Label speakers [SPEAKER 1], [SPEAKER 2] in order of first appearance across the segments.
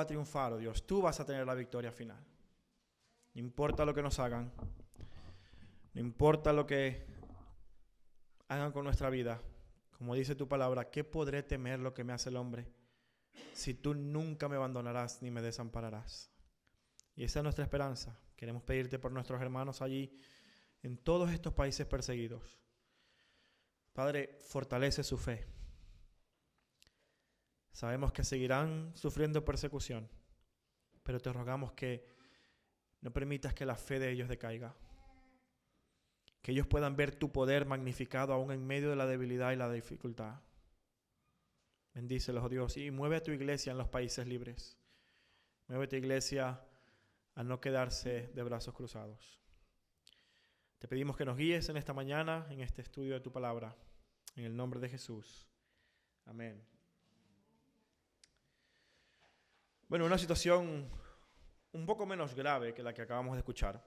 [SPEAKER 1] a triunfar, oh Dios. Tú vas a tener la victoria final. No importa lo que nos hagan. No importa lo que hagan con nuestra vida. Como dice tu palabra, ¿qué podré temer lo que me hace el hombre? Si tú nunca me abandonarás ni me desampararás. Y esa es nuestra esperanza. Queremos pedirte por nuestros hermanos allí en todos estos países perseguidos. Padre, fortalece su fe. Sabemos que seguirán sufriendo persecución, pero te rogamos que no permitas que la fe de ellos decaiga. Que ellos puedan ver tu poder magnificado aún en medio de la debilidad y la dificultad. Bendícelos, oh Dios, y mueve a tu iglesia en los países libres. Mueve a tu iglesia a no quedarse de brazos cruzados. Te pedimos que nos guíes en esta mañana, en este estudio de tu palabra. En el nombre de Jesús. Amén. Bueno, una situación un poco menos grave que la que acabamos de escuchar,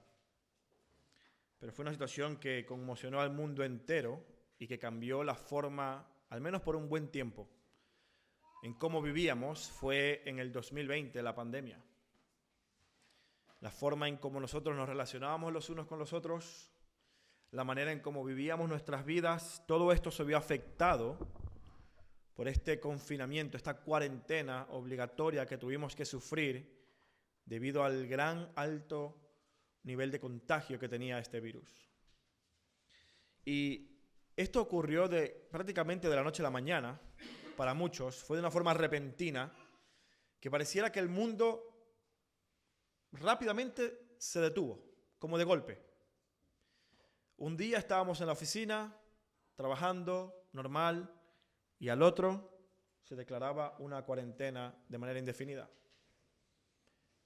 [SPEAKER 1] pero fue una situación que conmocionó al mundo entero y que cambió la forma, al menos por un buen tiempo, en cómo vivíamos. Fue en el 2020, la pandemia. La forma en cómo nosotros nos relacionábamos los unos con los otros, la manera en cómo vivíamos nuestras vidas, todo esto se vio afectado por este confinamiento, esta cuarentena obligatoria que tuvimos que sufrir debido al gran alto nivel de contagio que tenía este virus. Y esto ocurrió prácticamente de la noche a la mañana, para muchos, fue de una forma repentina, que pareciera que el mundo rápidamente se detuvo, como de golpe. Un día estábamos en la oficina, trabajando, normal, y al otro se declaraba una cuarentena de manera indefinida.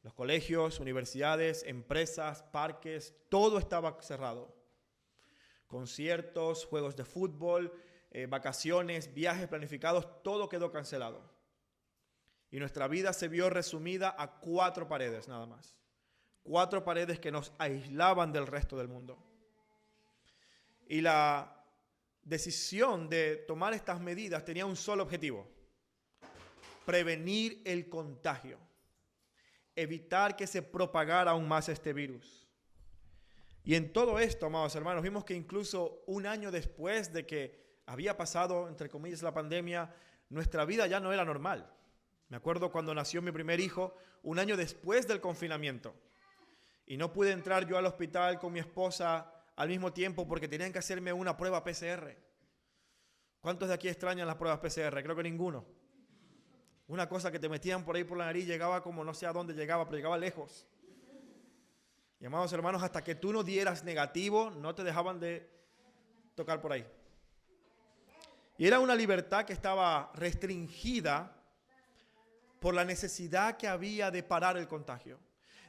[SPEAKER 1] Los colegios, universidades, empresas, parques, todo estaba cerrado. Conciertos, juegos de fútbol, vacaciones, viajes planificados, todo quedó cancelado. Y nuestra vida se vio resumida a 4 paredes nada más. 4 paredes que nos aislaban del resto del mundo. Y la decisión de tomar estas medidas tenía un solo objetivo: prevenir el contagio, evitar que se propagara aún más este virus. Y en todo esto, amados hermanos, vimos que incluso un año después de que había pasado, entre comillas, la pandemia, nuestra vida ya no era normal. Me acuerdo cuando nació mi primer hijo, un año después del confinamiento, y no pude entrar yo al hospital con mi esposa al mismo tiempo porque tenían que hacerme una prueba PCR. ¿Cuántos de aquí extrañan las pruebas PCR? Creo que ninguno. Una cosa que te metían por ahí por la nariz, llegaba como no sé a dónde llegaba, pero llegaba lejos. Y amados hermanos, hasta que tú no dieras negativo, no te dejaban de tocar por ahí. Y era una libertad que estaba restringida por la necesidad que había de parar el contagio,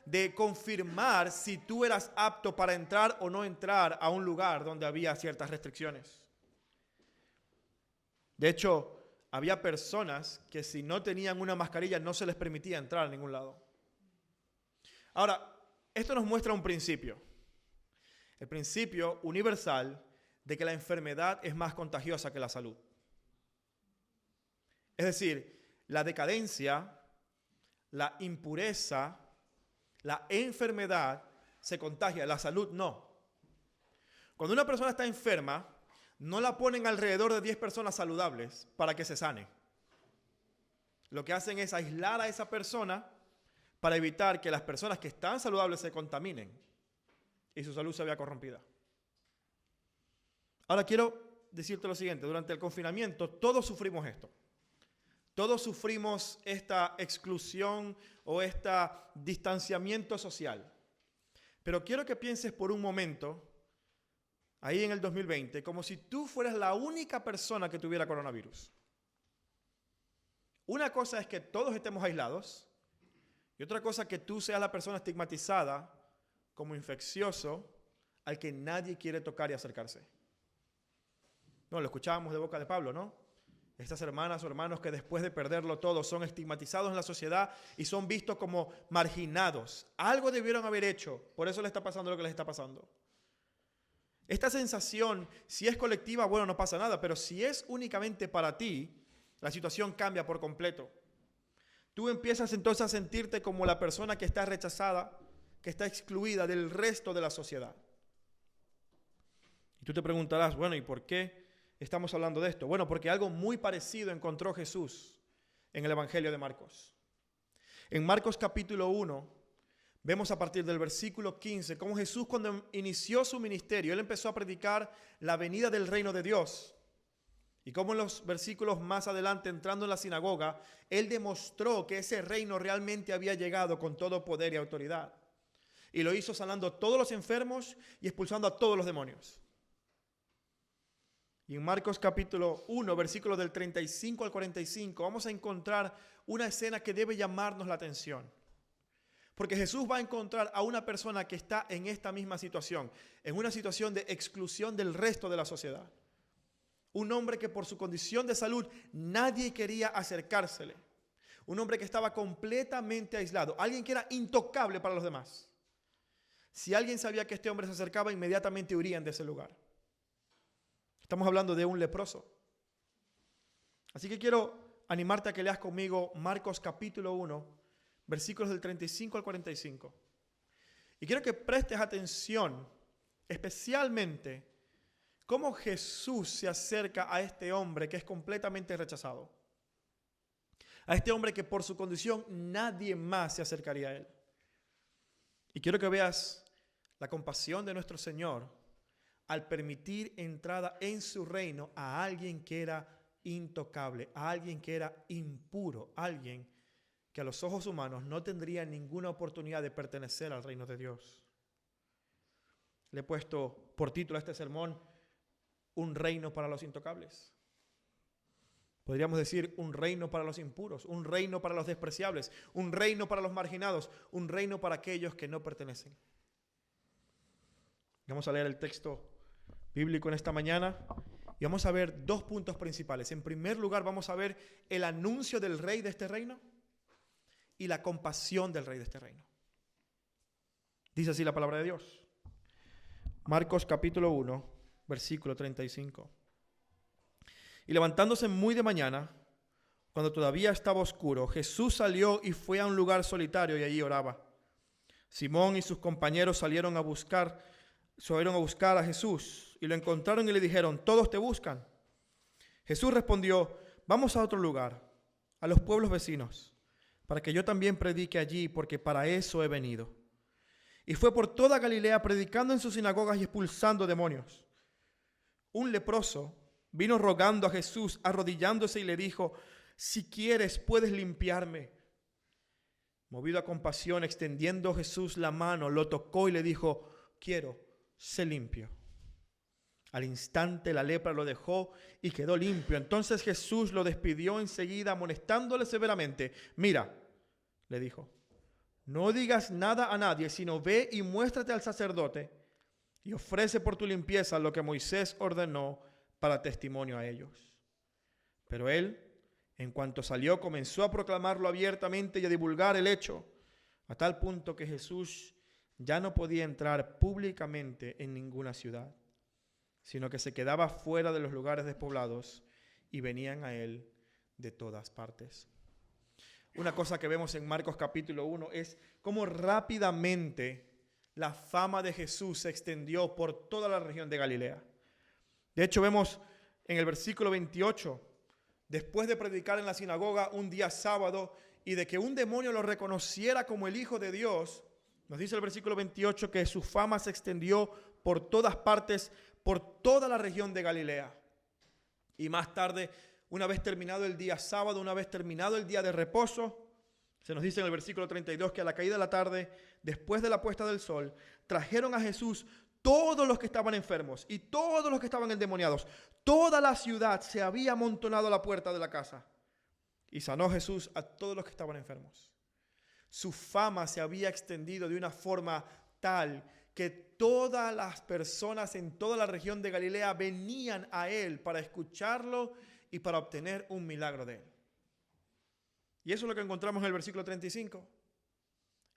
[SPEAKER 1] de confirmar si tú eras apto para entrar o no entrar a un lugar donde había ciertas restricciones. De hecho, había personas que si no tenían una mascarilla no se les permitía entrar a ningún lado. Ahora, esto nos muestra un principio. El principio universal de que la enfermedad es más contagiosa que la salud. Es decir, la decadencia, la impureza, la enfermedad se contagia, la salud no. Cuando una persona está enferma, no la ponen alrededor de 10 personas saludables para que se sane. Lo que hacen es aislar a esa persona para evitar que las personas que están saludables se contaminen y su salud se vea corrompida. Ahora quiero decirte lo siguiente: durante el confinamiento todos sufrimos esto. Todos sufrimos esta exclusión o este distanciamiento social. Pero quiero que pienses por un momento, ahí en el 2020, como si tú fueras la única persona que tuviera coronavirus. Una cosa es que todos estemos aislados y otra cosa es que tú seas la persona estigmatizada como infeccioso al que nadie quiere tocar y acercarse. No, lo escuchábamos de boca de Pablo, ¿no? Estas hermanas o hermanos que después de perderlo todo son estigmatizados en la sociedad y son vistos como marginados. Algo debieron haber hecho, por eso les está pasando lo que les está pasando. Esta sensación, si es colectiva, bueno, no pasa nada, pero si es únicamente para ti, la situación cambia por completo. Tú empiezas entonces a sentirte como la persona que está rechazada, que está excluida del resto de la sociedad. Y tú te preguntarás, bueno, ¿y por qué estamos hablando de esto? Bueno, porque algo muy parecido encontró Jesús en el Evangelio de Marcos. En Marcos capítulo 1, vemos a partir del versículo 15, cómo Jesús cuando inició su ministerio, Él empezó a predicar la venida del reino de Dios. Y cómo en los versículos más adelante, entrando en la sinagoga, Él demostró que ese reino realmente había llegado con todo poder y autoridad. Y lo hizo sanando a todos los enfermos y expulsando a todos los demonios. Y en Marcos capítulo 1, versículos del 35 al 45, vamos a encontrar una escena que debe llamarnos la atención. Porque Jesús va a encontrar a una persona que está en esta misma situación, en una situación de exclusión del resto de la sociedad. Un hombre que por su condición de salud nadie quería acercársele. Un hombre que estaba completamente aislado, alguien que era intocable para los demás. Si alguien sabía que este hombre se acercaba, inmediatamente huían de ese lugar. Estamos hablando de un leproso. Así que quiero animarte a que leas conmigo Marcos capítulo 1, versículos del 35 al 45. Y quiero que prestes atención, especialmente, cómo Jesús se acerca a este hombre que es completamente rechazado. A este hombre que por su condición nadie más se acercaría a él. Y quiero que veas la compasión de nuestro Señor al permitir entrada en su reino a alguien que era intocable, a alguien que era impuro, alguien que a los ojos humanos no tendría ninguna oportunidad de pertenecer al reino de Dios. Le he puesto por título a este sermón, un reino para los intocables. Podríamos decir un reino para los impuros, un reino para los despreciables, un reino para los marginados, un reino para aquellos que no pertenecen. Vamos a leer el texto bíblico en esta mañana y vamos a ver dos puntos principales. En primer lugar, vamos a ver el anuncio del rey de este reino y la compasión del rey de este reino. Dice así la palabra de Dios. Marcos capítulo 1, versículo 35. Y levantándose muy de mañana, cuando todavía estaba oscuro, Jesús salió y fue a un lugar solitario y allí oraba. Simón y sus compañeros salieron a buscar a Jesús y lo encontraron y le dijeron, todos te buscan. Jesús respondió, vamos a otro lugar, a los pueblos vecinos, para que yo también predique allí, porque para eso he venido. Y fue por toda Galilea predicando en sus sinagogas y expulsando demonios. Un leproso vino rogando a Jesús, arrodillándose y le dijo, si quieres puedes limpiarme. Movido a compasión, extendiendo Jesús la mano, lo tocó y le dijo, quiero, sé limpio. Al instante la lepra lo dejó y quedó limpio. Entonces Jesús lo despidió enseguida, amonestándole severamente. Mira, le dijo, no digas nada a nadie, sino ve y muéstrate al sacerdote y ofrece por tu limpieza lo que Moisés ordenó para testimonio a ellos. Pero él, en cuanto salió, comenzó a proclamarlo abiertamente y a divulgar el hecho, a tal punto que Jesús ya no podía entrar públicamente en ninguna ciudad, sino que se quedaba fuera de los lugares despoblados y venían a él de todas partes. Una cosa que vemos en Marcos capítulo 1 es cómo rápidamente la fama de Jesús se extendió por toda la región de Galilea. De hecho, vemos en el versículo 28, después de predicar en la sinagoga un día sábado y de que un demonio lo reconociera como el Hijo de Dios, nos dice el versículo 28 que su fama se extendió por todas partes, por toda la región de Galilea. Y más tarde, una vez terminado el día sábado, una vez terminado el día de reposo, se nos dice en el versículo 32 que a la caída de la tarde, después de la puesta del sol, trajeron a Jesús todos los que estaban enfermos y todos los que estaban endemoniados. Toda la ciudad se había amontonado a la puerta de la casa. Y sanó Jesús a todos los que estaban enfermos. Su fama se había extendido de una forma tal que todas las personas en toda la región de Galilea venían a él para escucharlo y para obtener un milagro de él. Y eso es lo que encontramos en el versículo 35.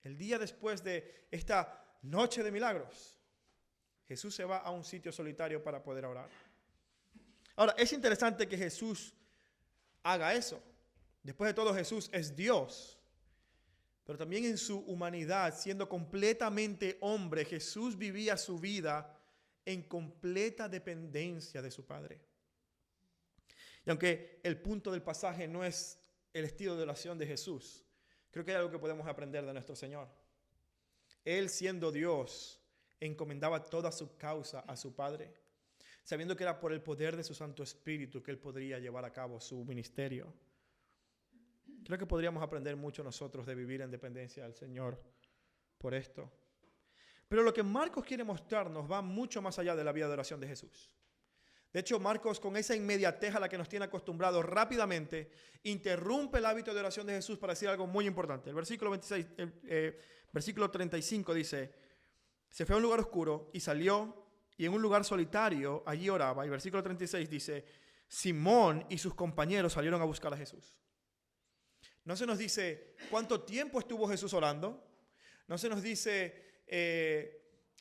[SPEAKER 1] El día después de esta noche de milagros, Jesús se va a un sitio solitario para poder orar. Ahora, es interesante que Jesús haga eso. Después de todo, Jesús es Dios. pero también en su humanidad, siendo completamente hombre, Jesús vivía su vida en completa dependencia de su Padre. Y aunque el punto del pasaje no es el estilo de oración de Jesús, creo que hay algo que podemos aprender de nuestro Señor. Él, siendo Dios, encomendaba toda su causa a su Padre, sabiendo que era por el poder de su Santo Espíritu que Él podría llevar a cabo su ministerio. Creo que podríamos aprender mucho nosotros de vivir en dependencia del Señor por esto. Pero lo que Marcos quiere mostrarnos va mucho más allá de la vida de oración de Jesús. De hecho, Marcos, con esa inmediatez a la que nos tiene acostumbrados, rápidamente interrumpe el hábito de oración de Jesús para decir algo muy importante. El versículo 35 dice: se fue a un lugar oscuro y salió, y en un lugar solitario allí oraba. Y el versículo 36 dice: Simón y sus compañeros salieron a buscar a Jesús. No se nos dice cuánto tiempo estuvo Jesús orando. No se nos dice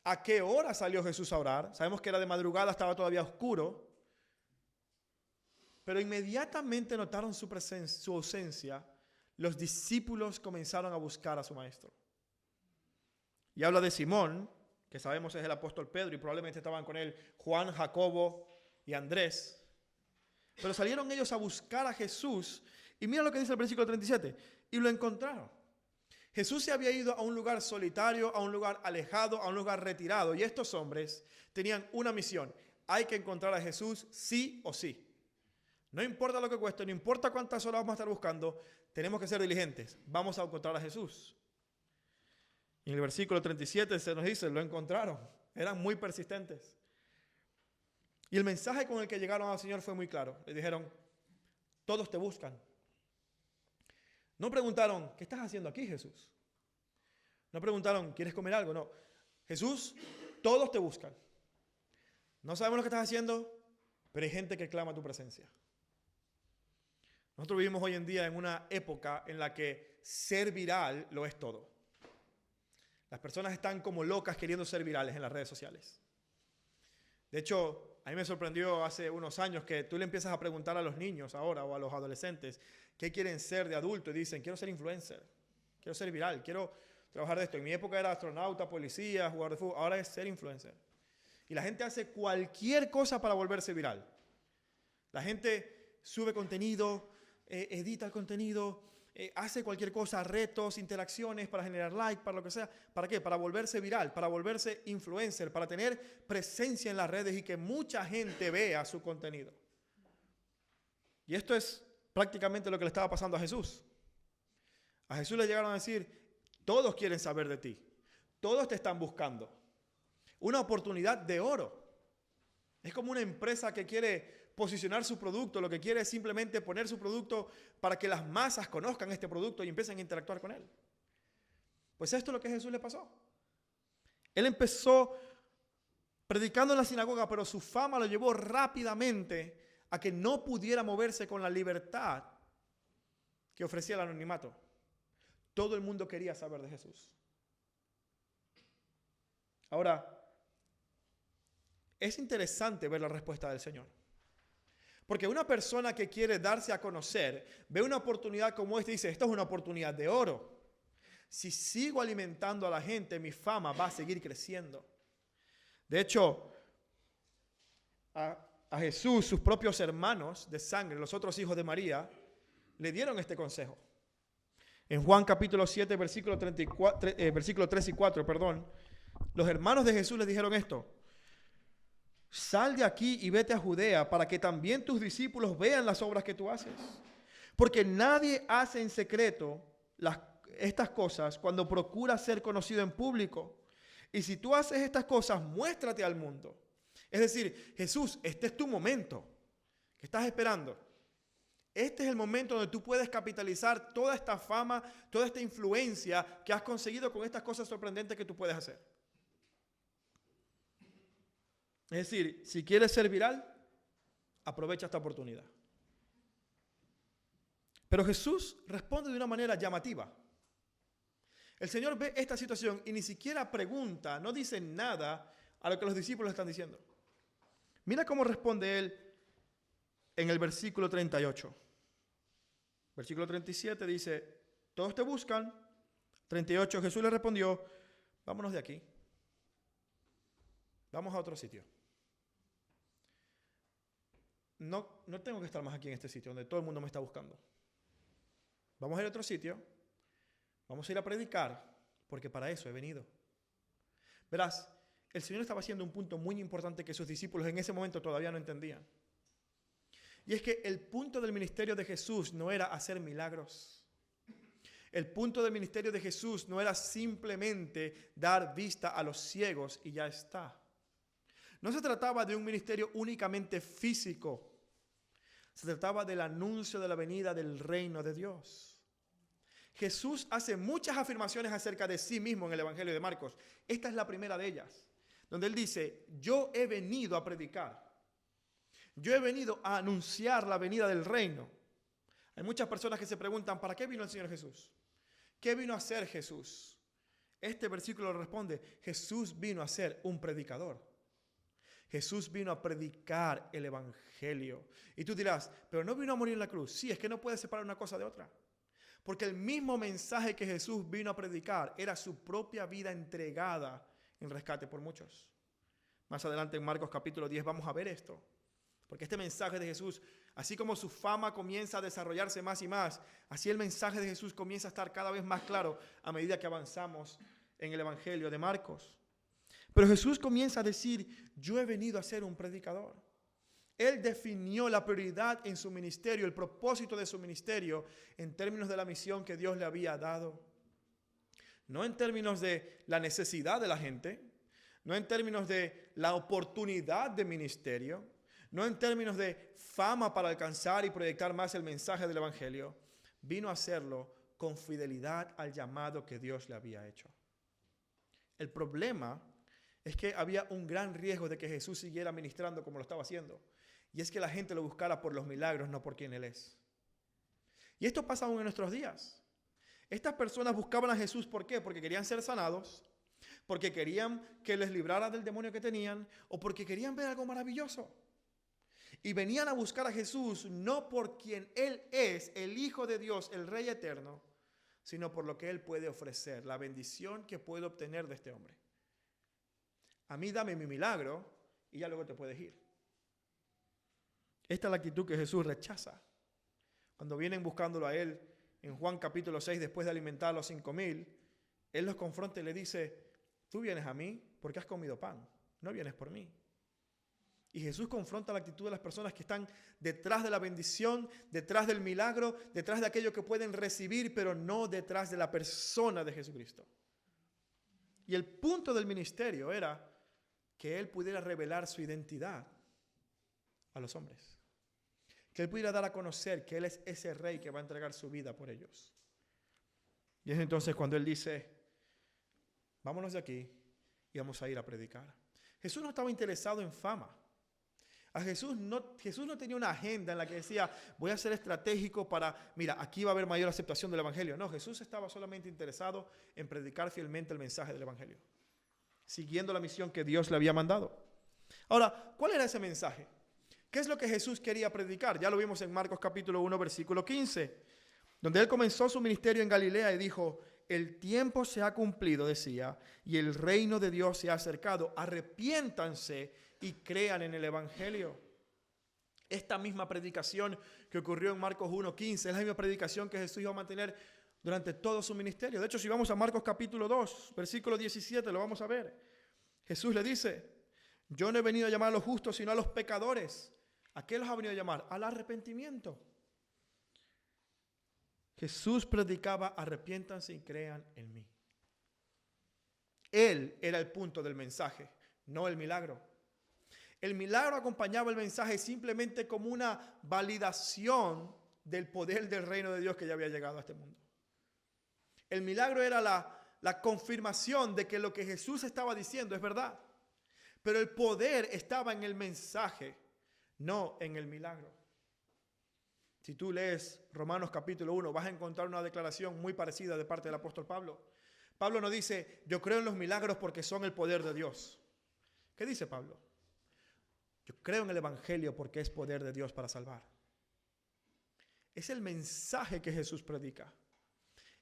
[SPEAKER 1] a qué hora salió Jesús a orar. Sabemos que era de madrugada, estaba todavía oscuro. Pero inmediatamente notaron su presencia, su ausencia. Los discípulos comenzaron a buscar a su maestro. Y habla de Simón, que sabemos es el apóstol Pedro, y probablemente estaban con él Juan, Jacobo y Andrés. Pero salieron ellos a buscar a Jesús. Y mira lo que dice el versículo 37. Y lo encontraron. Jesús se había ido a un lugar solitario, a un lugar alejado, a un lugar retirado. Y estos hombres tenían una misión. Hay que encontrar a Jesús sí o sí. No importa lo que cueste, no importa cuántas horas vamos a estar buscando, tenemos que ser diligentes. Vamos a encontrar a Jesús. Y en el versículo 37 se nos dice, lo encontraron. Eran muy persistentes. Y el mensaje con el que llegaron al Señor fue muy claro. Le dijeron, todos te buscan. No preguntaron, ¿qué estás haciendo aquí, Jesús? No preguntaron, ¿quieres comer algo? No. Jesús, todos te buscan. No sabemos lo que estás haciendo, pero hay gente que clama tu presencia. Nosotros vivimos hoy en día en una época en la que ser viral lo es todo. Las personas están como locas queriendo ser virales en las redes sociales. De hecho, a mí me sorprendió hace unos años que tú le empiezas a preguntar a los niños ahora o a los adolescentes qué quieren ser de adulto y dicen, quiero ser influencer, quiero ser viral, quiero trabajar de esto. En mi época era astronauta, policía, jugador de fútbol, ahora es ser influencer. Y la gente hace cualquier cosa para volverse viral. La gente sube contenido, edita el contenido, hace cualquier cosa, retos, interacciones para generar like, para lo que sea. ¿Para qué? Para volverse viral, para volverse influencer, para tener presencia en las redes y que mucha gente vea su contenido. Y esto es prácticamente lo que le estaba pasando a Jesús. A Jesús le llegaron a decir, todos quieren saber de ti, todos te están buscando. Una oportunidad de oro. Es como una empresa que quiere posicionar su producto, lo que quiere es simplemente poner su producto para que las masas conozcan este producto y empiecen a interactuar con él. Pues esto es lo que a Jesús le pasó. Él empezó predicando en la sinagoga, pero su fama lo llevó rápidamente a que no pudiera moverse con la libertad que ofrecía el anonimato. Todo el mundo quería saber de Jesús. Ahora, es interesante ver la respuesta del Señor. Porque una persona que quiere darse a conocer, ve una oportunidad como esta y dice, esto es una oportunidad de oro. Si sigo alimentando a la gente, mi fama va a seguir creciendo. De hecho, a Jesús, sus propios hermanos de sangre, los otros hijos de María, le dieron este consejo. En Juan capítulo 7, versículo 3 y 4, los hermanos de Jesús les dijeron esto. Sal de aquí y vete a Judea para que también tus discípulos vean las obras que tú haces. Porque nadie hace en secreto estas cosas cuando procura ser conocido en público. Y si tú haces estas cosas, muéstrate al mundo. Es decir, Jesús, este es tu momento. ¿Qué estás esperando? Este es el momento donde tú puedes capitalizar toda esta fama, toda esta influencia que has conseguido con estas cosas sorprendentes que tú puedes hacer. Es decir, si quieres ser viral, aprovecha esta oportunidad. Pero Jesús responde de una manera llamativa. El Señor ve esta situación y ni siquiera pregunta, no dice nada a lo que los discípulos están diciendo. Mira cómo responde Él en el versículo 38. Versículo 37 dice, todos te buscan, 38, Jesús le respondió, vámonos de aquí. Vamos a otro sitio. No tengo que estar más aquí en este sitio donde todo el mundo me está buscando. Vamos a ir a otro sitio. Vamos a ir a predicar, porque para eso he venido. Verás, el Señor estaba haciendo un punto muy importante que sus discípulos en ese momento todavía no entendían. Y es que el punto del ministerio de Jesús no era hacer milagros. El punto del ministerio de Jesús no era simplemente dar vista a los ciegos y ya está. No se trataba de un ministerio únicamente físico. Se trataba del anuncio de la venida del reino de Dios. Jesús hace muchas afirmaciones acerca de sí mismo en el Evangelio de Marcos. Esta es la primera de ellas, donde él dice, yo he venido a predicar. Yo he venido a anunciar la venida del reino. Hay muchas personas que se preguntan, ¿para qué vino el Señor Jesús? ¿Qué vino a hacer Jesús? Este versículo responde, Jesús vino a ser un predicador. Jesús vino a predicar el Evangelio. Y tú dirás, pero no vino a morir en la cruz. Sí, es que no puedes separar una cosa de otra. Porque el mismo mensaje que Jesús vino a predicar era su propia vida entregada en rescate por muchos. Más adelante en Marcos capítulo 10 vamos a ver esto. Porque este mensaje de Jesús, así como su fama comienza a desarrollarse más y más, así el mensaje de Jesús comienza a estar cada vez más claro a medida que avanzamos en el Evangelio de Marcos. Pero Jesús comienza a decir, yo he venido a ser un predicador. Él definió la prioridad en su ministerio, el propósito de su ministerio, en términos de la misión que Dios le había dado. No en términos de la necesidad de la gente, no en términos de la oportunidad de ministerio, no en términos de fama para alcanzar y proyectar más el mensaje del Evangelio. Vino a hacerlo con fidelidad al llamado que Dios le había hecho. El problema es que había un gran riesgo de que Jesús siguiera ministrando como lo estaba haciendo. Y es que la gente lo buscara por los milagros, no por quien Él es. Y esto pasa aún en nuestros días. Estas personas buscaban a Jesús, ¿por qué? Porque querían ser sanados, porque querían que les librara del demonio que tenían, o porque querían ver algo maravilloso. Y venían a buscar a Jesús no por quien Él es, el Hijo de Dios, el Rey eterno, sino por lo que Él puede ofrecer, la bendición que puede obtener de este hombre. A mí dame mi milagro y ya luego te puedes ir. Esta es la actitud que Jesús rechaza. Cuando vienen buscándolo a Él, en Juan capítulo 6, después de alimentar a los 5,000, Él los confronta y le dice, tú vienes a mí porque has comido pan, no vienes por mí. Y Jesús confronta la actitud de las personas que están detrás de la bendición, detrás del milagro, detrás de aquello que pueden recibir, pero no detrás de la persona de Jesucristo. Y el punto del ministerio era que Él pudiera revelar su identidad a los hombres. Que Él pudiera dar a conocer que Él es ese rey que va a entregar su vida por ellos. Y es entonces cuando Él dice, vámonos de aquí y vamos a ir a predicar. Jesús no estaba interesado en fama. Jesús no tenía una agenda en la que decía, voy a ser estratégico para, mira, aquí va a haber mayor aceptación del Evangelio. No, Jesús estaba solamente interesado en predicar fielmente el mensaje del Evangelio, siguiendo la misión que Dios le había mandado. Ahora, ¿cuál era ese mensaje? ¿Qué es lo que Jesús quería predicar? Ya lo vimos en Marcos capítulo 1, versículo 15, donde Él comenzó su ministerio en Galilea y dijo, el tiempo se ha cumplido, decía, y el reino de Dios se ha acercado. Arrepiéntanse y crean en el Evangelio. Esta misma predicación que ocurrió en Marcos 1:15 es la misma predicación que Jesús iba a mantener durante todo su ministerio. De hecho, si vamos a Marcos capítulo 2, versículo 17, lo vamos a ver. Jesús le dice, yo no he venido a llamar a los justos, sino a los pecadores. ¿A qué los ha venido a llamar? Al arrepentimiento. Jesús predicaba, arrepiéntanse y crean en mí. Él era el punto del mensaje, no el milagro. El milagro acompañaba el mensaje simplemente como una validación del poder del reino de Dios que ya había llegado a este mundo. El milagro era la confirmación de que lo que Jesús estaba diciendo es verdad. Pero el poder estaba en el mensaje, no en el milagro. Si tú lees Romanos capítulo 1, vas a encontrar una declaración muy parecida de parte del apóstol Pablo. Pablo no dice, yo creo en los milagros porque son el poder de Dios. ¿Qué dice Pablo? Yo creo en el Evangelio porque es poder de Dios para salvar. Es el mensaje que Jesús predica.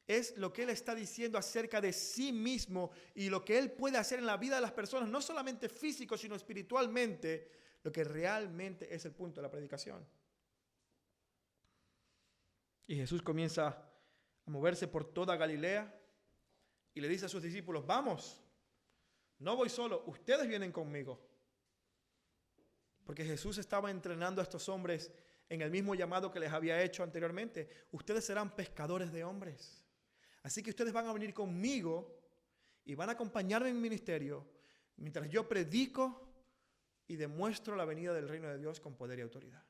[SPEAKER 1] Es lo que Él está diciendo acerca de sí mismo y lo que Él puede hacer en la vida de las personas, no solamente físico, sino espiritualmente, lo que realmente es el punto de la predicación. Y Jesús comienza a moverse por toda Galilea y le dice a sus discípulos, vamos, no voy solo, ustedes vienen conmigo. Porque Jesús estaba entrenando a estos hombres en el mismo llamado que les había hecho anteriormente. Ustedes serán pescadores de hombres. Así que ustedes van a venir conmigo y van a acompañarme en mi ministerio mientras yo predico y demuestro la venida del reino de Dios con poder y autoridad.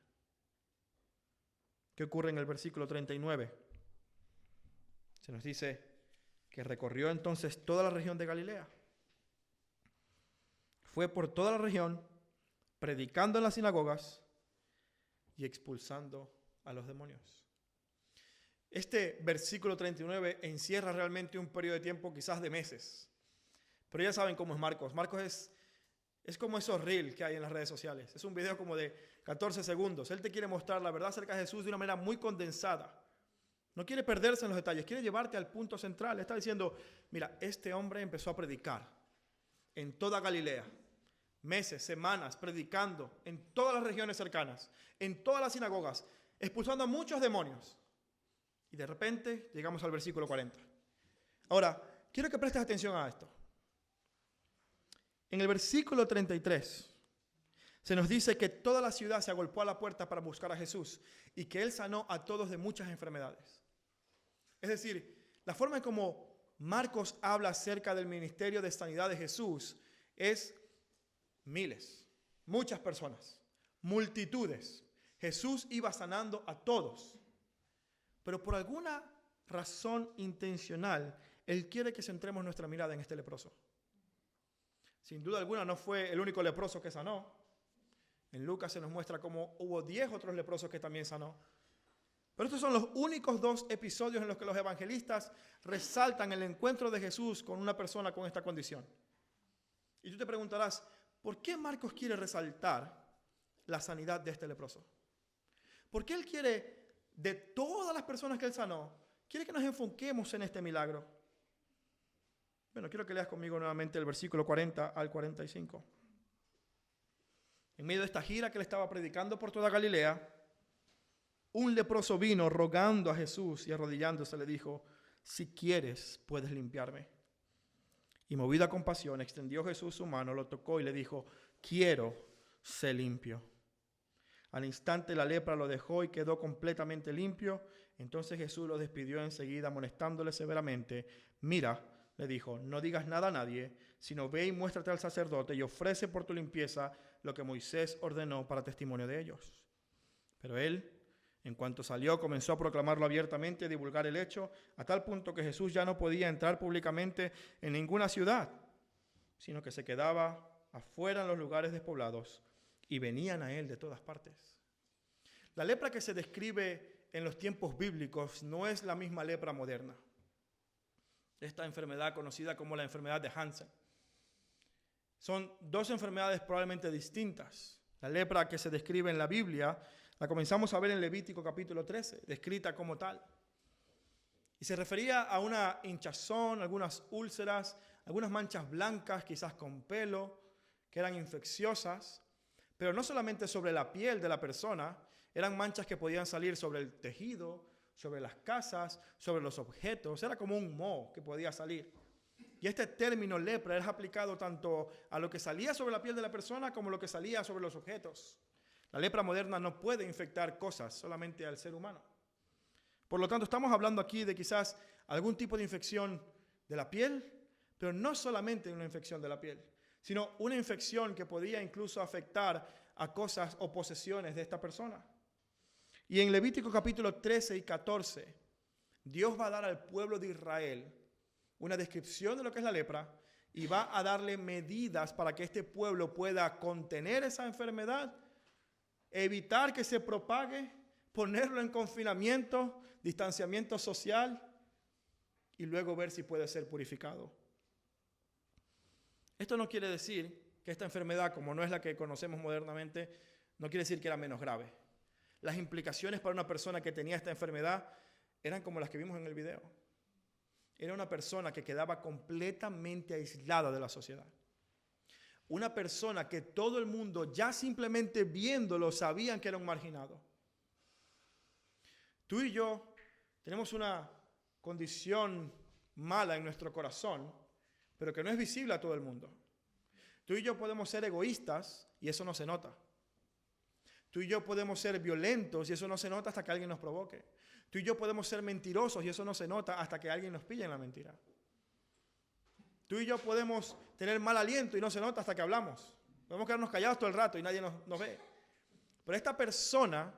[SPEAKER 1] ¿Qué ocurre en el versículo 39? Se nos dice que recorrió entonces toda la región de Galilea. Fue por toda la región, predicando en las sinagogas y expulsando a los demonios. Este versículo 39 encierra realmente un periodo de tiempo quizás de meses. Pero ya saben cómo es Marcos. Marcos es como esos reels que hay en las redes sociales. Es un video como de 14 segundos. Él te quiere mostrar la verdad acerca de Jesús de una manera muy condensada. No quiere perderse en los detalles, quiere llevarte al punto central. Está diciendo, mira, este hombre empezó a predicar en toda Galilea. Meses, semanas, predicando en todas las regiones cercanas, en todas las sinagogas, expulsando a muchos demonios. Y de repente llegamos al versículo 40. Ahora, quiero que prestes atención a esto. En el versículo 33 se nos dice que toda la ciudad se agolpó a la puerta para buscar a Jesús y que Él sanó a todos de muchas enfermedades. Es decir, la forma en como Marcos habla acerca del ministerio de sanidad de Jesús es miles, muchas personas, multitudes. Jesús iba sanando a todos. Pero por alguna razón intencional, Él quiere que centremos nuestra mirada en este leproso. Sin duda alguna no fue el único leproso que sanó. En Lucas se nos muestra cómo hubo 10 otros leprosos que también sanó. Pero estos son los únicos 2 episodios en los que los evangelistas resaltan el encuentro de Jesús con una persona con esta condición. Y tú te preguntarás, ¿por qué Marcos quiere resaltar la sanidad de este leproso? ¿Por qué él quiere, de todas las personas que él sanó, quiere que nos enfoquemos en este milagro? Bueno, quiero que leas conmigo nuevamente el versículo 40 al 45. En medio de esta gira que él estaba predicando por toda Galilea, un leproso vino rogando a Jesús y arrodillándose le dijo, si quieres, puedes limpiarme. Y movido a compasión, extendió Jesús su mano, lo tocó y le dijo, quiero, sé limpio. Al instante la lepra lo dejó y quedó completamente limpio. Entonces Jesús lo despidió enseguida, amonestándole severamente. Mira, le dijo, no digas nada a nadie, sino ve y muéstrate al sacerdote y ofrece por tu limpieza lo que Moisés ordenó para testimonio de ellos. Pero él, en cuanto salió, comenzó a proclamarlo abiertamente y a divulgar el hecho, a tal punto que Jesús ya no podía entrar públicamente en ninguna ciudad, sino que se quedaba afuera en los lugares despoblados y venían a él de todas partes. La lepra que se describe en los tiempos bíblicos no es la misma lepra moderna. Esta enfermedad conocida como la enfermedad de Hansen. Son 2 enfermedades probablemente distintas. La lepra que se describe en la Biblia la comenzamos a ver en Levítico capítulo 13, descrita como tal. Y se refería a una hinchazón, algunas úlceras, algunas manchas blancas, quizás con pelo, que eran infecciosas, pero no solamente sobre la piel de la persona, eran manchas que podían salir sobre el tejido, sobre las casas, sobre los objetos. Era como un moho que podía salir. Y este término lepra es aplicado tanto a lo que salía sobre la piel de la persona como lo que salía sobre los objetos. La lepra moderna no puede infectar cosas, solamente al ser humano. Por lo tanto, estamos hablando aquí de quizás algún tipo de infección de la piel, pero no solamente una infección de la piel, sino una infección que podía incluso afectar a cosas o posesiones de esta persona. Y en Levítico capítulo 13 y 14, Dios va a dar al pueblo de Israel una descripción de lo que es la lepra y va a darle medidas para que este pueblo pueda contener esa enfermedad, evitar que se propague, ponerlo en confinamiento, distanciamiento social y luego ver si puede ser purificado. Esto no quiere decir que esta enfermedad, como no es la que conocemos modernamente, no quiere decir que era menos grave. Las implicaciones para una persona que tenía esta enfermedad eran como las que vimos en el video. era una persona que quedaba completamente aislada de la sociedad. Una persona que todo el mundo, ya simplemente viéndolo, sabían que era un marginado. Tú y yo tenemos una condición mala en nuestro corazón, pero que no es visible a todo el mundo. Tú y yo podemos ser egoístas y eso no se nota. Tú y yo podemos ser violentos y eso no se nota hasta que alguien nos provoque. Tú y yo podemos ser mentirosos y eso no se nota hasta que alguien nos pille en la mentira. Tú y yo podemos tener mal aliento y no se nota hasta que hablamos. Podemos quedarnos callados todo el rato y nadie nos ve. Pero esta persona,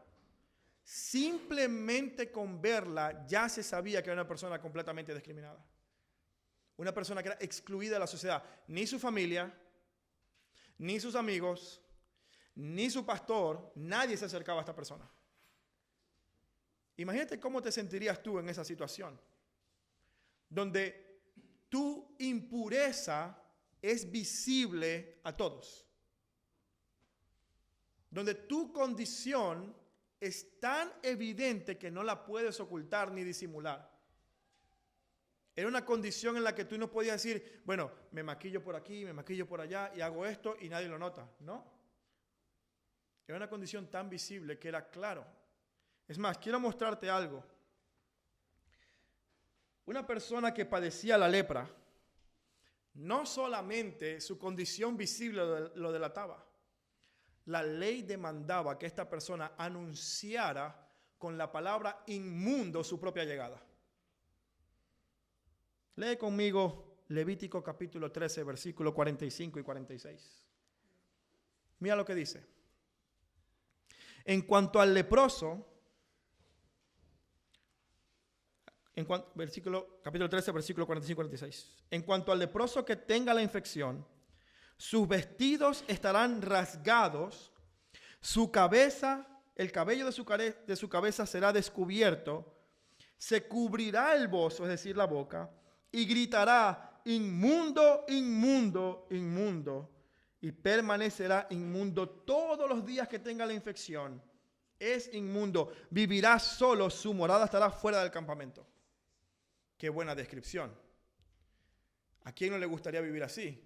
[SPEAKER 1] simplemente con verla, ya se sabía que era una persona completamente discriminada. Una persona que era excluida de la sociedad. Ni su familia, ni sus amigos, ni su pastor, nadie se acercaba a esta persona. Imagínate cómo te sentirías tú en esa situación, donde tu impureza es visible a todos, donde tu condición es tan evidente que no la puedes ocultar ni disimular. Era una condición en la que tú no podías decir, bueno, me maquillo por aquí, me maquillo por allá y hago esto y nadie lo nota. No. Era una condición tan visible que era claro. Es más, quiero mostrarte algo. Una persona que padecía la lepra, no solamente su condición visible lo delataba, la ley demandaba que esta persona anunciara con la palabra inmundo su propia llegada. Lee conmigo Levítico capítulo 13, versículos 45 y 46. Mira lo que dice. En cuanto al leproso, capítulo 13, versículo 45 y 46. En cuanto al leproso que tenga la infección, sus vestidos estarán rasgados, su cabeza, el cabello de su cabeza será descubierto, se cubrirá el bozo, es decir, la boca, y gritará, inmundo, inmundo, inmundo, y permanecerá inmundo todos los días que tenga la infección. Es inmundo, vivirá solo, su morada estará fuera del campamento. Qué buena descripción. ¿A quién no le gustaría vivir así?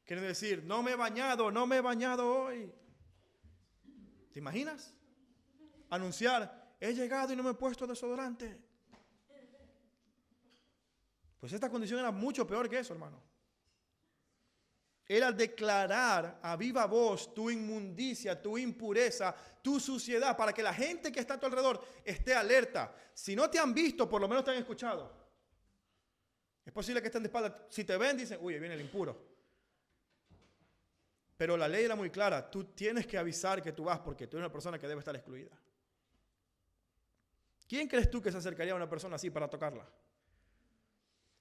[SPEAKER 1] Quieren decir, no me he bañado hoy. ¿Te imaginas? Anunciar, he llegado y no me he puesto desodorante. Pues esta condición era mucho peor que eso, hermano. Era declarar a viva voz tu inmundicia, tu impureza, tu suciedad, para que la gente que está a tu alrededor esté alerta. Si no te han visto, por lo menos te han escuchado. Es posible que estén de espaldas. Si te ven, dicen, uy, ahí viene el impuro. Pero la ley era muy clara. Tú tienes que avisar que tú vas porque tú eres una persona que debe estar excluida. ¿Quién crees tú que se acercaría a una persona así para tocarla?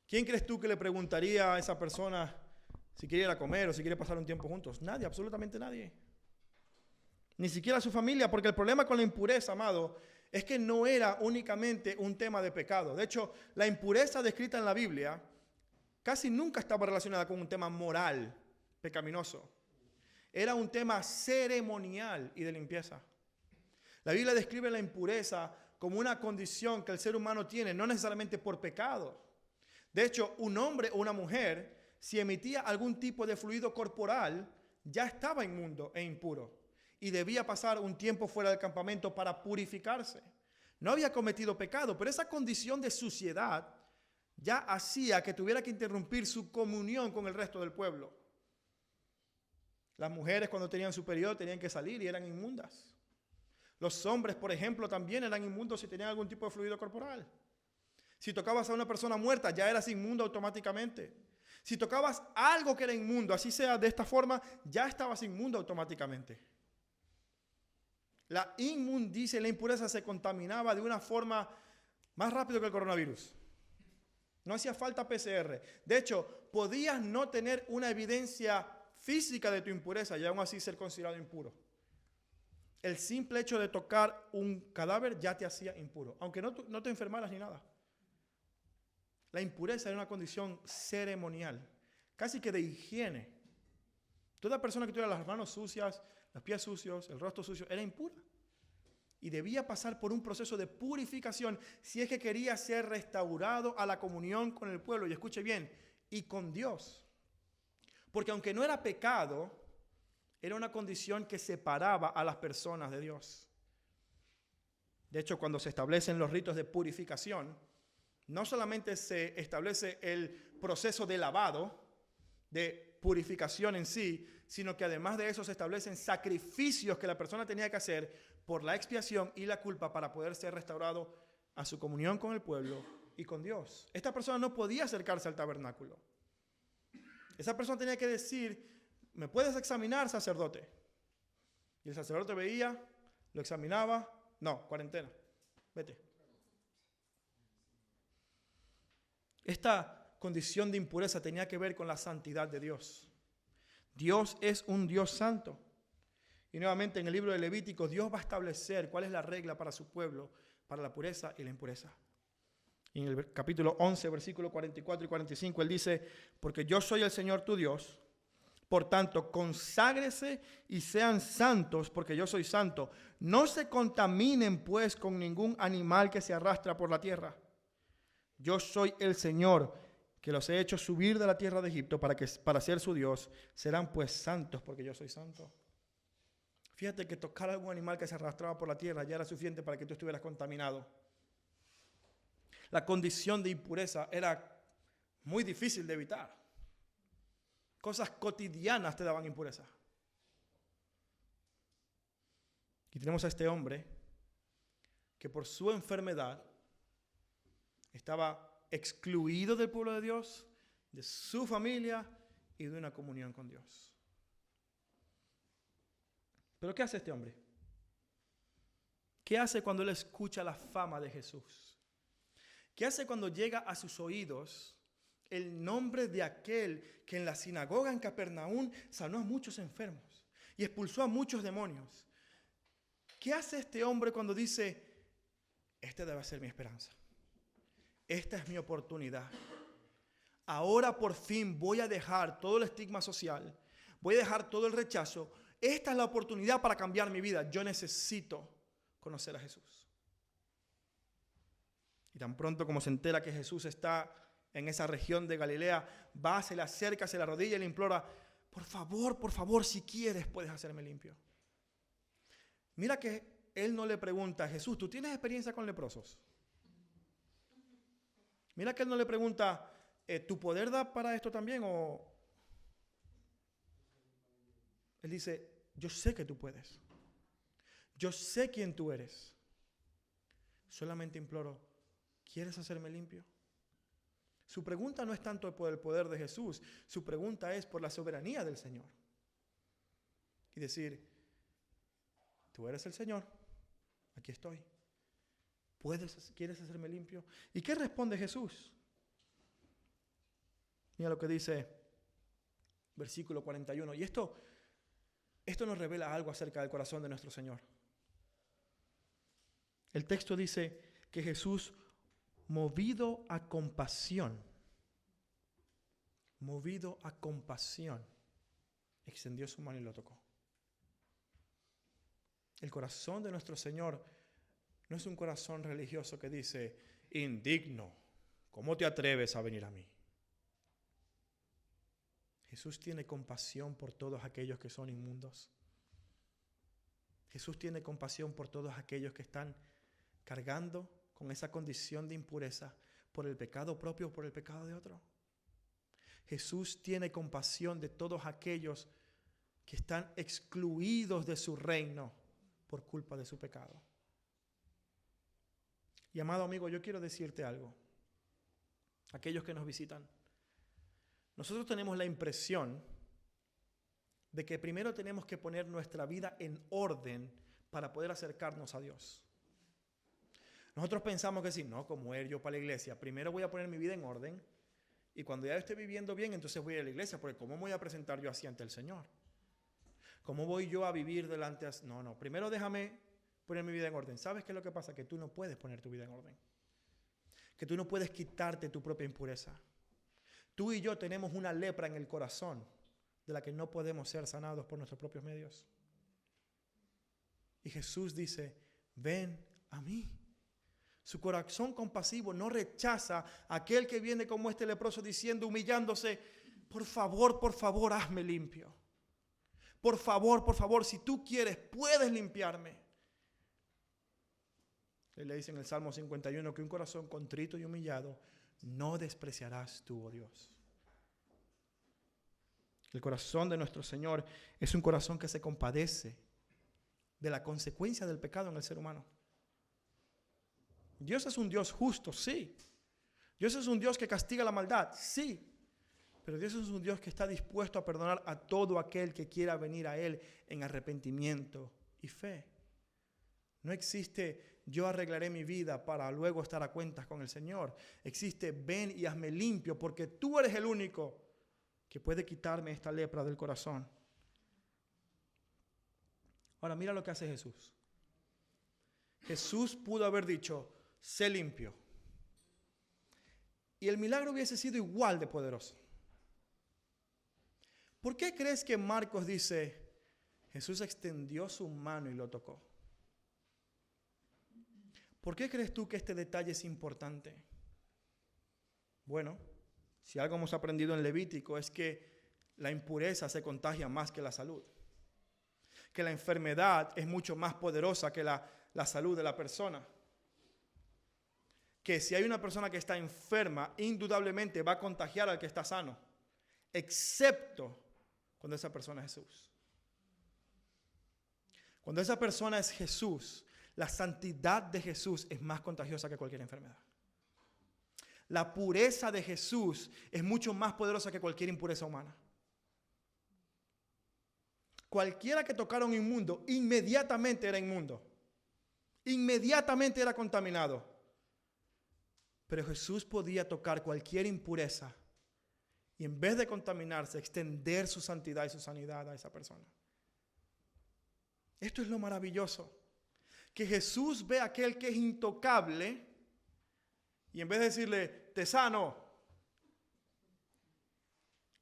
[SPEAKER 1] ¿Quién crees tú que le preguntaría a esa persona si quiere ir a comer o si quiere pasar un tiempo juntos? Nadie, absolutamente nadie. Ni siquiera su familia, porque el problema con la impureza, amado, es que no era únicamente un tema de pecado. De hecho, la impureza descrita en la Biblia casi nunca estaba relacionada con un tema moral, pecaminoso. Era un tema ceremonial y de limpieza. La Biblia describe la impureza como una condición que el ser humano tiene, no necesariamente por pecado. De hecho, un hombre o una mujer, si emitía algún tipo de fluido corporal, ya estaba inmundo e impuro y debía pasar un tiempo fuera del campamento para purificarse. No había cometido pecado, pero esa condición de suciedad ya hacía que tuviera que interrumpir su comunión con el resto del pueblo. Las mujeres cuando tenían su periodo tenían que salir y eran inmundas. Los hombres, por ejemplo, también eran inmundos si tenían algún tipo de fluido corporal. Si tocabas a una persona muerta, ya eras inmundo automáticamente. Si tocabas algo que era inmundo, así sea de esta forma, ya estabas inmundo automáticamente. La inmundicia y la impureza se contaminaba de una forma más rápido que el coronavirus. No hacía falta PCR. De hecho, podías no tener una evidencia física de tu impureza y aún así ser considerado impuro. El simple hecho de tocar un cadáver ya te hacía impuro, aunque no te enfermaras ni nada. La impureza era una condición ceremonial, casi que de higiene. Toda persona que tuviera las manos sucias, los pies sucios, el rostro sucio, era impura. y debía pasar por un proceso de purificación si es que quería ser restaurado a la comunión con el pueblo. Y escuche bien, y con Dios. Porque aunque no era pecado, era una condición que separaba a las personas de Dios. De hecho, cuando se establecen los ritos de purificación, no solamente se establece el proceso de lavado, de purificación en sí, sino que además de eso se establecen sacrificios que la persona tenía que hacer por la expiación y la culpa para poder ser restaurado a su comunión con el pueblo y con Dios. Esta persona no podía acercarse al tabernáculo. Esa persona tenía que decir, ¿me puedes examinar, sacerdote? Y el sacerdote veía, lo examinaba, no, cuarentena, vete. Esta condición de impureza tenía que ver con la santidad de Dios. Dios es un Dios santo. Y nuevamente en el libro de Levítico, Dios va a establecer cuál es la regla para su pueblo, para la pureza y la impureza. Y en el capítulo 11, versículos 44 y 45, Él dice, porque yo soy el Señor tu Dios, por tanto, conságrese y sean santos, porque yo soy santo. No se contaminen, pues, con ningún animal que se arrastra por la tierra. Yo soy el Señor, que los he hecho subir de la tierra de Egipto para ser su Dios. Serán, pues, santos, porque yo soy santo. Fíjate que tocar a algún animal que se arrastraba por la tierra ya era suficiente para que tú estuvieras contaminado. La condición de impureza era muy difícil de evitar. Cosas cotidianas te daban impureza. Y tenemos a este hombre que por su enfermedad estaba excluido del pueblo de Dios, de su familia y de una comunión con Dios. ¿Pero qué hace este hombre? ¿Qué hace cuando él escucha la fama de Jesús? ¿Qué hace cuando llega a sus oídos el nombre de aquel que en la sinagoga en Capernaum sanó a muchos enfermos y expulsó a muchos demonios? ¿Qué hace este hombre cuando dice, este debe ser mi esperanza? Esta es mi oportunidad. Ahora por fin voy a dejar todo el estigma social, voy a dejar todo el rechazo. Esta es la oportunidad para cambiar mi vida. Yo necesito conocer a Jesús. Y tan pronto como se entera que Jesús está en esa región de Galilea, va, se le acerca, se le arrodilla y le implora, por favor, si quieres puedes hacerme limpio. Mira que él no le pregunta a Jesús, ¿tú tienes experiencia con leprosos? Mira que él no le pregunta, ¿tu poder da para esto también? O él dice, yo sé que tú puedes. Yo sé quién tú eres. Solamente imploro, ¿quieres hacerme limpio? Su pregunta no es tanto por el poder de Jesús, su pregunta es por la soberanía del Señor. Y decir, tú eres el Señor, aquí estoy. ¿Quieres hacerme limpio? ¿Y qué responde Jesús? Mira lo que dice versículo 41. Y esto nos revela algo acerca del corazón de nuestro Señor. El texto dice que Jesús, movido a compasión, extendió su mano y lo tocó. El corazón de nuestro Señor no es un corazón religioso que dice, indigno, ¿cómo te atreves a venir a mí? Jesús tiene compasión por todos aquellos que son inmundos. Jesús tiene compasión por todos aquellos que están cargando con esa condición de impureza por el pecado propio o por el pecado de otro. Jesús tiene compasión de todos aquellos que están excluidos de su reino por culpa de su pecado. Y amado amigo, yo quiero decirte algo. Aquellos que nos visitan, nosotros tenemos la impresión de que primero tenemos que poner nuestra vida en orden para poder acercarnos a Dios. Nosotros pensamos que si no, como voy a ir yo para la iglesia, primero voy a poner mi vida en orden y cuando ya esté viviendo bien, entonces voy a la iglesia, porque ¿cómo me voy a presentar yo así ante el Señor? ¿Cómo voy yo a vivir delante de... No, primero déjame poner mi vida en orden. ¿Sabes qué es lo que pasa? Que tú no puedes poner tu vida en orden. Que tú no puedes quitarte tu propia impureza. Tú y yo tenemos una lepra en el corazón de la que no podemos ser sanados por nuestros propios medios. Y Jesús dice, ven a mí. Su corazón compasivo no rechaza a aquel que viene como este leproso diciendo, humillándose, por favor, hazme limpio. Por favor, si tú quieres, puedes limpiarme. Él le dice en el Salmo 51 que un corazón contrito y humillado no despreciarás tú, oh Dios. El corazón de nuestro Señor es un corazón que se compadece de la consecuencia del pecado en el ser humano. Dios es un Dios justo, sí. Dios es un Dios que castiga la maldad, sí. Pero Dios es un Dios que está dispuesto a perdonar a todo aquel que quiera venir a Él en arrepentimiento y fe. No existe yo arreglaré mi vida para luego estar a cuentas con el Señor. Existe ven y hazme limpio porque tú eres el único que puede quitarme esta lepra del corazón. Ahora mira lo que hace Jesús. Jesús pudo haber dicho, sé limpio. Y el milagro hubiese sido igual de poderoso. ¿Por qué crees que Marcos dice, Jesús extendió su mano y lo tocó? ¿Por qué crees tú que este detalle es importante? Bueno, si algo hemos aprendido en Levítico es que la impureza se contagia más que la salud. Que la enfermedad es mucho más poderosa que la salud de la persona. Que si hay una persona que está enferma, indudablemente va a contagiar al que está sano. Excepto cuando esa persona es Jesús. Cuando esa persona es Jesús, la santidad de Jesús es más contagiosa que cualquier enfermedad. La pureza de Jesús es mucho más poderosa que cualquier impureza humana. Cualquiera que tocara un inmundo, inmediatamente era inmundo. Inmediatamente era contaminado. Pero Jesús podía tocar cualquier impureza y en vez de contaminarse, extender su santidad y su sanidad a esa persona. Esto es lo maravilloso. Que Jesús ve a aquel que es intocable y en vez de decirle, te sano,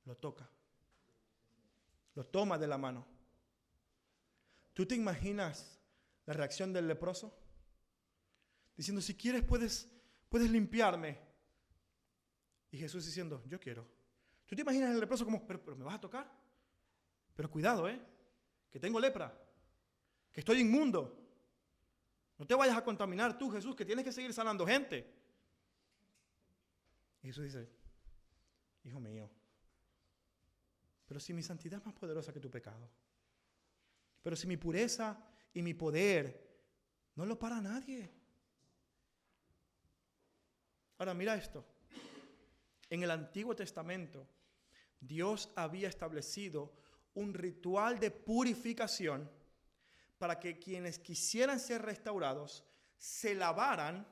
[SPEAKER 1] lo toca. Lo toma de la mano. ¿Tú te imaginas la reacción del leproso? Diciendo, si quieres puedes limpiarme. Y Jesús diciendo, yo quiero. ¿Tú te imaginas el leproso como, pero me vas a tocar? Pero cuidado, que tengo lepra, que estoy inmundo. No te vayas a contaminar tú, Jesús, que tienes que seguir sanando gente. Y Jesús dice, hijo mío, pero si mi santidad es más poderosa que tu pecado, pero si mi pureza y mi poder no lo para nadie. Ahora mira esto. En el Antiguo Testamento, Dios había establecido un ritual de purificación para que quienes quisieran ser restaurados se lavaran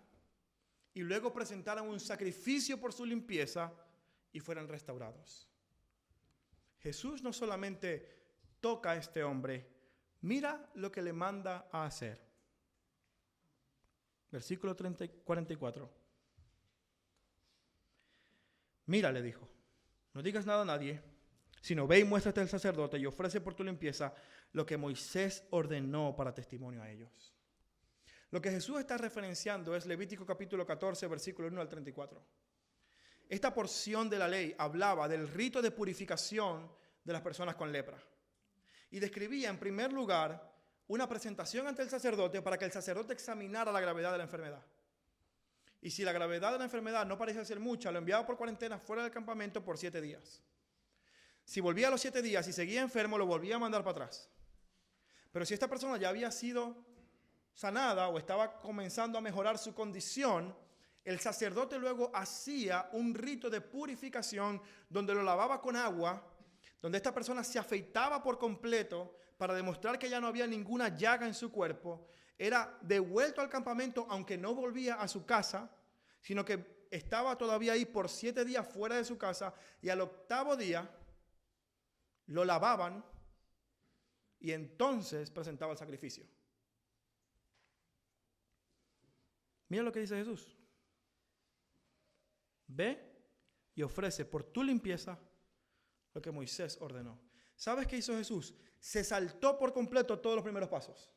[SPEAKER 1] y luego presentaran un sacrificio por su limpieza y fueran restaurados. Jesús no solamente toca a este hombre, mira lo que le manda a hacer. Versículo 44. Mira, le dijo, no digas nada a nadie, sino ve y muéstrate al sacerdote y ofrece por tu limpieza lo que Moisés ordenó para testimonio a ellos. Lo que Jesús está referenciando es Levítico capítulo 14, versículo 1 al 34. Esta porción de la ley hablaba del rito de purificación de las personas con lepra. Y describía en primer lugar una presentación ante el sacerdote para que el sacerdote examinara la gravedad de la enfermedad. Y si la gravedad de la enfermedad no parecía ser mucha, lo enviaba por cuarentena fuera del campamento por 7 días. Si volvía a los 7 días y seguía enfermo, lo volvía a mandar para atrás. Pero si esta persona ya había sido sanada o estaba comenzando a mejorar su condición, el sacerdote luego hacía un rito de purificación donde lo lavaba con agua, donde esta persona se afeitaba por completo para demostrar que ya no había ninguna llaga en su cuerpo, era devuelto al campamento aunque no volvía a su casa, sino que estaba todavía ahí por 7 días fuera de su casa y al 8º día lo lavaban y entonces presentaba el sacrificio. Mira lo que dice Jesús. Ve y ofrece por tu limpieza lo que Moisés ordenó. ¿Sabes qué hizo Jesús? Se saltó por completo todos los primeros pasos.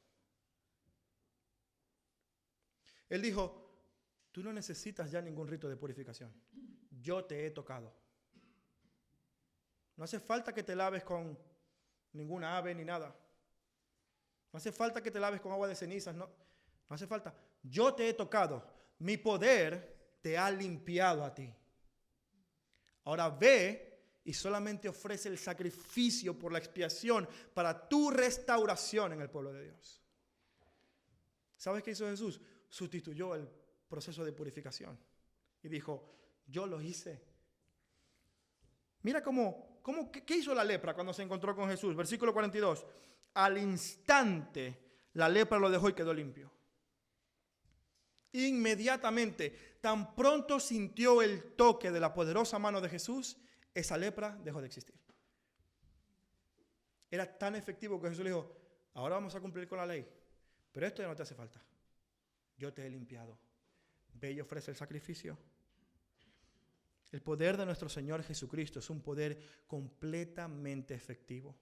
[SPEAKER 1] Él dijo, tú no necesitas ya ningún rito de purificación. Yo te he tocado. No hace falta que te laves con ninguna ave ni nada. No hace falta que te laves con agua de cenizas. No hace falta. Yo te he tocado. Mi poder te ha limpiado a ti. Ahora ve y solamente ofrece el sacrificio por la expiación para tu restauración en el pueblo de Dios. ¿Sabes qué hizo Jesús? Sustituyó el proceso de purificación y dijo, yo lo hice. Mira ¿qué hizo la lepra cuando se encontró con Jesús? Versículo 42. Al instante la lepra lo dejó y quedó limpio. Inmediatamente, tan pronto sintió el toque de la poderosa mano de Jesús, esa lepra dejó de existir. Era tan efectivo que Jesús le dijo, ahora vamos a cumplir con la ley, pero esto ya no te hace falta. Yo te he limpiado. Ve y ofrece el sacrificio. El poder de nuestro Señor Jesucristo es un poder completamente efectivo.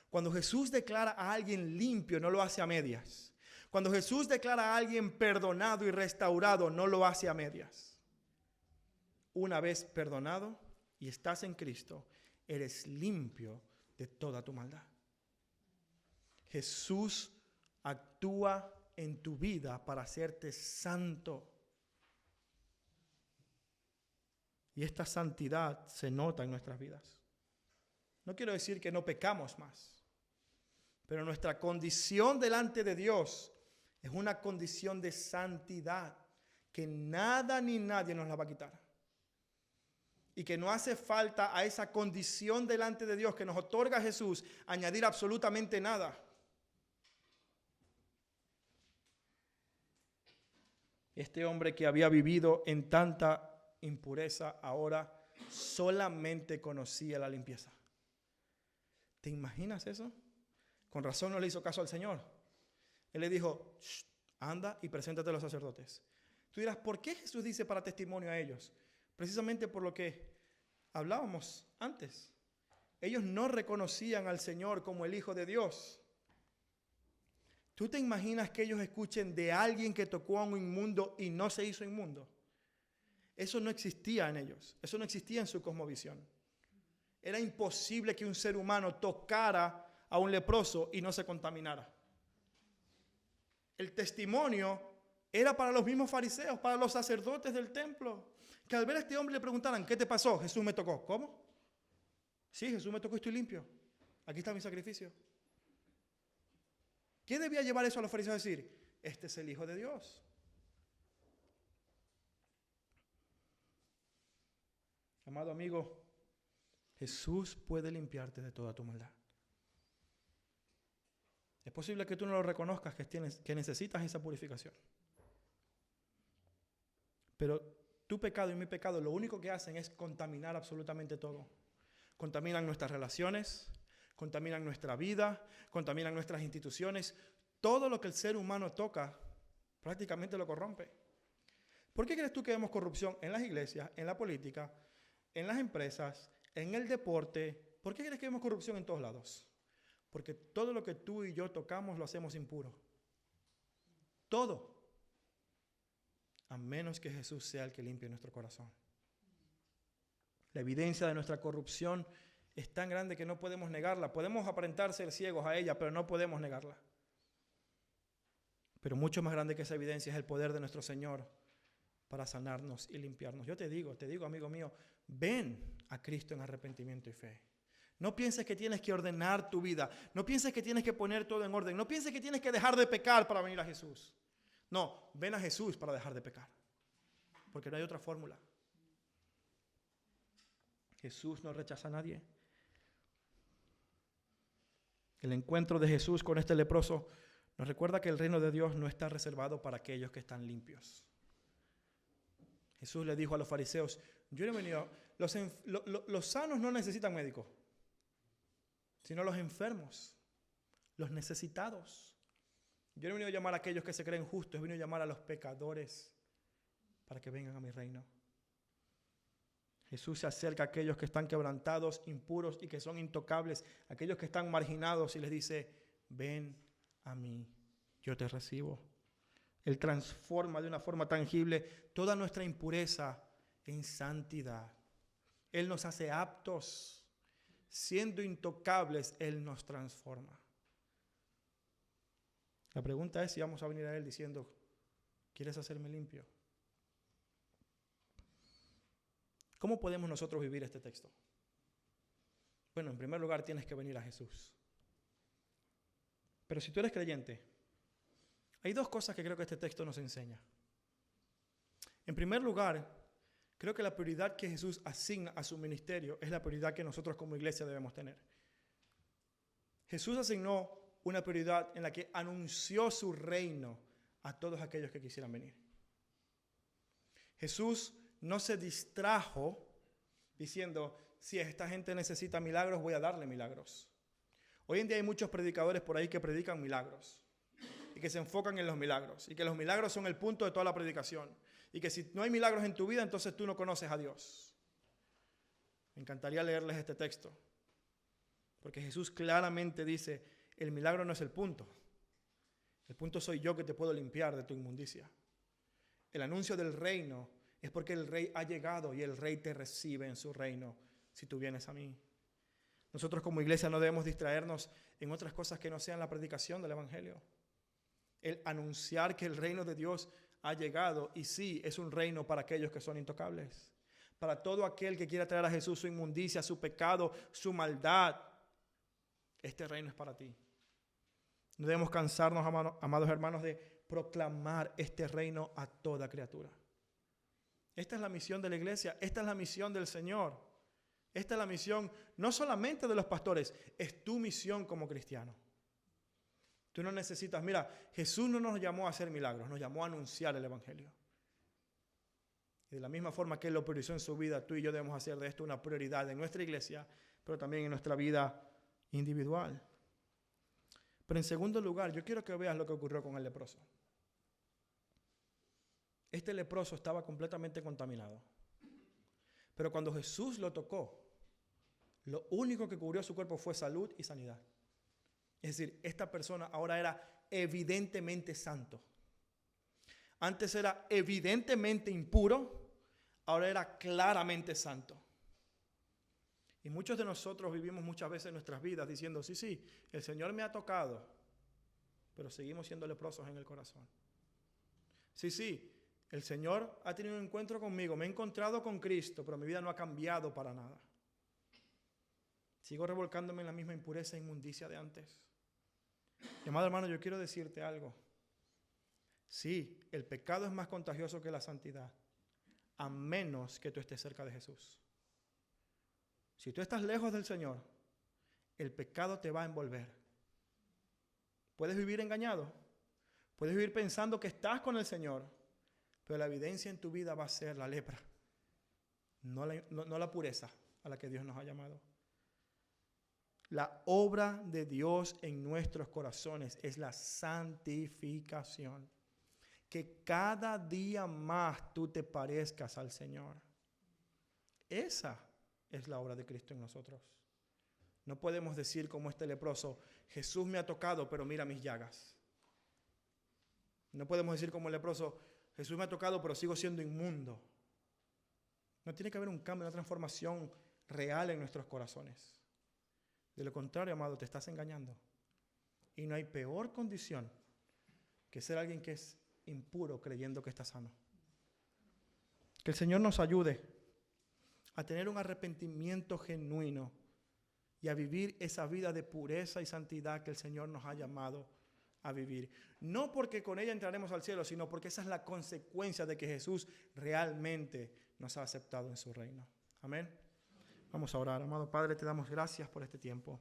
[SPEAKER 1] Cuando Jesús declara a alguien limpio, no lo hace a medias. Cuando Jesús declara a alguien perdonado y restaurado, no lo hace a medias. Una vez perdonado y estás en Cristo, eres limpio de toda tu maldad. Jesús actúa en tu vida para hacerte santo. Y esta santidad se nota en nuestras vidas. No quiero decir que no pecamos más, pero nuestra condición delante de Dios es una condición de santidad que nada ni nadie nos la va a quitar. Y que no hace falta a esa condición delante de Dios que nos otorga Jesús añadir absolutamente nada. Este hombre que había vivido en tanta impureza ahora solamente conocía la limpieza. ¿Te imaginas eso? Con razón no le hizo caso al Señor. Él le dijo, anda y preséntate a los sacerdotes. Tú dirás, ¿por qué Jesús dice para testimonio a ellos? Precisamente por lo que hablábamos antes. Ellos no reconocían al Señor como el Hijo de Dios. ¿Tú te imaginas que ellos escuchen de alguien que tocó a un inmundo y no se hizo inmundo? Eso no existía en ellos. Eso no existía en su cosmovisión. Era imposible que un ser humano tocara a un leproso y no se contaminara. El testimonio era para los mismos fariseos, para los sacerdotes del templo, que al ver a este hombre le preguntaran, ¿qué te pasó? Jesús me tocó. ¿Cómo? Sí, Jesús me tocó y estoy limpio. Aquí está mi sacrificio. ¿Qué debía llevar eso a los fariseos a decir? Este es el Hijo de Dios. Amado amigo, Jesús puede limpiarte de toda tu maldad. Es posible que tú no lo reconozcas, que necesitas esa purificación. Pero tu pecado y mi pecado lo único que hacen es contaminar absolutamente todo. Contaminan nuestras relaciones, contaminan nuestra vida, contaminan nuestras instituciones. Todo lo que el ser humano toca prácticamente lo corrompe. ¿Por qué crees tú que vemos corrupción en las iglesias, en la política, en las empresas, en el deporte? ¿Por qué crees que vemos corrupción en todos lados? Porque todo lo que tú y yo tocamos lo hacemos impuro. Todo. A menos que Jesús sea el que limpie nuestro corazón. La evidencia de nuestra corrupción es tan grande que no podemos negarla. Podemos aparentar ser ciegos a ella, pero no podemos negarla. Pero mucho más grande que esa evidencia es el poder de nuestro Señor para sanarnos y limpiarnos. Yo te digo, amigo mío, ven a Cristo en arrepentimiento y fe. No pienses que tienes que ordenar tu vida. No pienses que tienes que poner todo en orden. No pienses que tienes que dejar de pecar para venir a Jesús. No, ven a Jesús para dejar de pecar. Porque no hay otra fórmula. Jesús no rechaza a nadie. El encuentro de Jesús con este leproso nos recuerda que el reino de Dios no está reservado para aquellos que están limpios. Jesús le dijo a los fariseos, yo no he venido, los sanos no necesitan médico, sino los enfermos, los necesitados. Yo no he venido a llamar a aquellos que se creen justos, he venido a llamar a los pecadores para que vengan a mi reino. Jesús se acerca a aquellos que están quebrantados, impuros y que son intocables, aquellos que están marginados y les dice, ven a mí, yo te recibo. Él transforma de una forma tangible toda nuestra impureza en santidad. Él nos hace aptos. Siendo intocables, Él nos transforma. La pregunta es si vamos a venir a Él diciendo, ¿quieres hacerme limpio? ¿Cómo podemos nosotros vivir este texto? Bueno, en primer lugar tienes que venir a Jesús. Pero si tú eres creyente, hay dos cosas que creo que este texto nos enseña. En primer lugar, creo que la prioridad que Jesús asigna a su ministerio es la prioridad que nosotros como iglesia debemos tener. Jesús asignó una prioridad en la que anunció su reino a todos aquellos que quisieran venir. Jesús no se distrajo diciendo, si esta gente necesita milagros, voy a darle milagros. Hoy en día hay muchos predicadores por ahí que predican milagros y que se enfocan en los milagros y que los milagros son el punto de toda la predicación y que si no hay milagros en tu vida, entonces tú no conoces a Dios. Me encantaría leerles este texto porque Jesús claramente dice, el milagro no es el punto soy yo que te puedo limpiar de tu inmundicia. El anuncio del reino es porque el rey ha llegado y el rey te recibe en su reino si tú vienes a mí. Nosotros como iglesia no debemos distraernos en otras cosas que no sean la predicación del evangelio. El anunciar que el reino de Dios ha llegado y sí, es un reino para aquellos que son intocables. Para todo aquel que quiera traer a Jesús su inmundicia, su pecado, su maldad, este reino es para ti. No debemos cansarnos, amados hermanos, de proclamar este reino a toda criatura. Esta es la misión de la iglesia, esta es la misión del Señor. Esta es la misión no solamente de los pastores, es tu misión como cristiano. Tú no necesitas, mira, Jesús no nos llamó a hacer milagros, nos llamó a anunciar el evangelio. Y de la misma forma que Él lo priorizó en su vida, tú y yo debemos hacer de esto una prioridad en nuestra iglesia, pero también en nuestra vida individual. Pero en segundo lugar, yo quiero que veas lo que ocurrió con el leproso. Este leproso estaba completamente contaminado. Pero cuando Jesús lo tocó, lo único que cubrió su cuerpo fue salud y sanidad. Es decir, esta persona ahora era evidentemente santo. Antes era evidentemente impuro, ahora era claramente santo. Y muchos de nosotros vivimos muchas veces nuestras vidas diciendo, sí, el Señor me ha tocado, pero seguimos siendo leprosos en el corazón. Sí, el Señor ha tenido un encuentro conmigo, me he encontrado con Cristo, pero mi vida no ha cambiado para nada. Sigo revolcándome en la misma impureza e inmundicia de antes. Y, amado hermano, yo quiero decirte algo. Sí, el pecado es más contagioso que la santidad, a menos que tú estés cerca de Jesús. Si tú estás lejos del Señor, el pecado te va a envolver. Puedes vivir engañado, puedes vivir pensando que estás con el Señor, pero la evidencia en tu vida va a ser la lepra, no la pureza a la que Dios nos ha llamado. La obra de Dios en nuestros corazones es la santificación. Que cada día más tú te parezcas al Señor. Esa es la obra de Cristo en nosotros. No podemos decir como este leproso, Jesús me ha tocado, pero mira mis llagas. No podemos decir como el leproso, Jesús me ha tocado, pero sigo siendo inmundo. No tiene que haber un cambio, una transformación real en nuestros corazones. De lo contrario, amado, te estás engañando. Y no hay peor condición que ser alguien que es impuro creyendo que está sano. Que el Señor nos ayude a tener un arrepentimiento genuino y a vivir esa vida de pureza y santidad que el Señor nos ha llamado a vivir. No porque con ella entraremos al cielo, sino porque esa es la consecuencia de que Jesús realmente nos ha aceptado en su reino. Amén. Vamos a orar. Amado Padre, te damos gracias por este tiempo.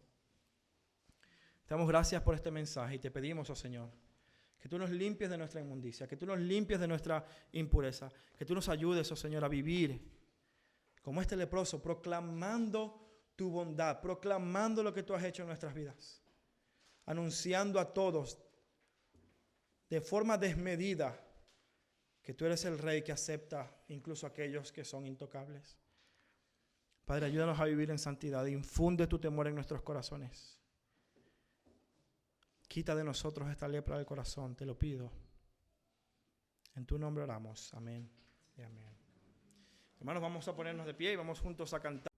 [SPEAKER 1] Te damos gracias por este mensaje y te pedimos, oh Señor, que tú nos limpies de nuestra inmundicia, que tú nos limpies de nuestra impureza, que tú nos ayudes, oh Señor, a vivir como este leproso, proclamando tu bondad, proclamando lo que tú has hecho en nuestras vidas, anunciando a todos de forma desmedida que tú eres el Rey que acepta incluso a aquellos que son intocables. Padre, ayúdanos a vivir en santidad, infunde tu temor en nuestros corazones. Quita de nosotros esta lepra del corazón, te lo pido. En tu nombre oramos. Amén y amén. Hermanos, vamos a ponernos de pie y vamos juntos a cantar.